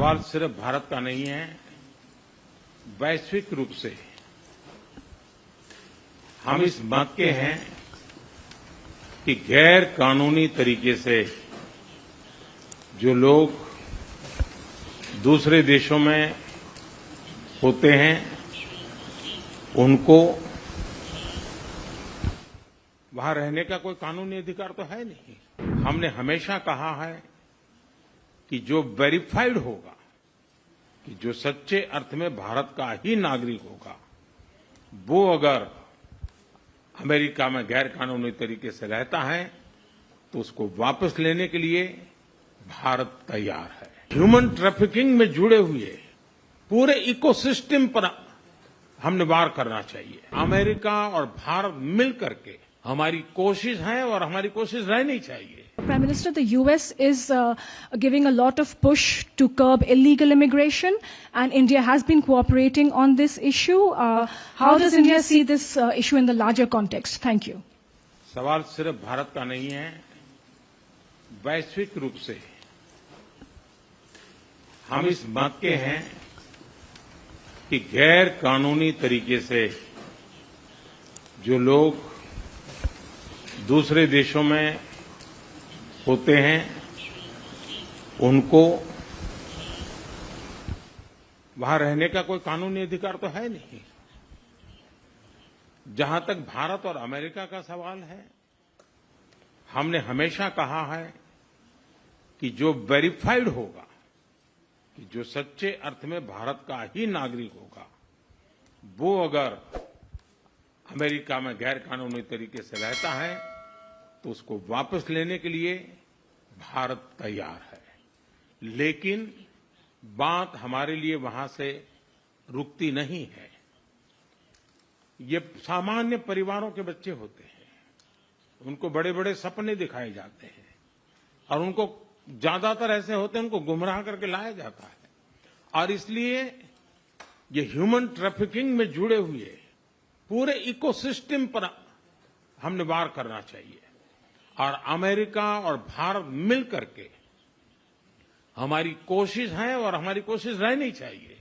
सवाल सिर्फ भारत का नहीं है, वैश्विक रूप से हम इस मत के हैं कि गैर कानूनी तरीके से जो लोग दूसरे देशों में होते हैं उनको वहां रहने का कोई कानूनी अधिकार तो है नहीं। हमने हमेशा कहा है कि जो वेरीफाइड होगा, कि जो सच्चे अर्थ में भारत का ही नागरिक होगा, वो अगर अमेरिका में गैर कानूनी तरीके से रहता है तो उसको वापस लेने के लिए भारत तैयार है। ह्यूमन ट्रैफिकिंग में जुड़े हुए पूरे इकोसिस्टम पर हमने वार करना चाहिए। अमेरिका और भारत मिल करके हमारी कोशिश है और हमारी कोशिश रहनी चाहिए। Prime Minister, the US is giving a lot of push to curb illegal immigration, and India has been cooperating on this issue. How does India see this issue in the larger context? Thank you. सवाल सिर्फ भारत का नहीं है, वैश्विक रूप से हम इस मत के हैं कि गैर कानूनी तरीके से जो लोग दूसरे देशों में होते हैं उनको वहां रहने का कोई कानूनी अधिकार तो है नहीं। जहां तक भारत और अमेरिका का सवाल है, हमने हमेशा कहा है कि जो वेरीफाइड होगा, कि जो सच्चे अर्थ में भारत का ही नागरिक होगा, वो अगर अमेरिका में गैर कानूनी तरीके से रहता है तो उसको वापस लेने के लिए भारत तैयार है। लेकिन बात हमारे लिए वहां से रुकती नहीं है। ये सामान्य परिवारों के बच्चे होते हैं, उनको बड़े बड़े सपने दिखाए जाते हैं और उनको ज्यादातर ऐसे होते हैं उनको गुमराह करके लाया जाता है। और इसलिए ये ह्यूमन ट्रैफिकिंग में जुड़े हुए पूरे इकोसिस्टम पर हमने वार करना चाहिए। और अमेरिका और भारत मिल करके हमारी कोशिश है और हमारी कोशिश रहनी चाहिए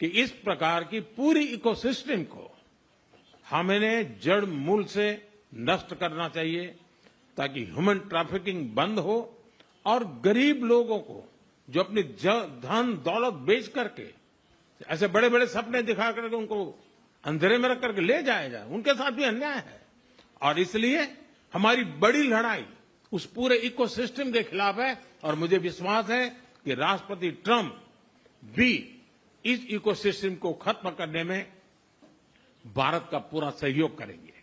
कि इस प्रकार की पूरी इकोसिस्टम को हमें जड़ मूल से नष्ट करना चाहिए, ताकि ह्यूमन ट्रैफिकिंग बंद हो और गरीब लोगों को जो अपनी धन दौलत बेच करके ऐसे बड़े बड़े सपने दिखा करके उनको अंधेरे में रख करके ले जाया जाए, उनके साथ भी अन्याय है। और इसलिए हमारी बड़ी लड़ाई उस पूरे इकोसिस्टम के खिलाफ है और मुझे विश्वास है कि राष्ट्रपति ट्रंप भी इस इकोसिस्टम को खत्म करने में भारत का पूरा सहयोग करेंगे।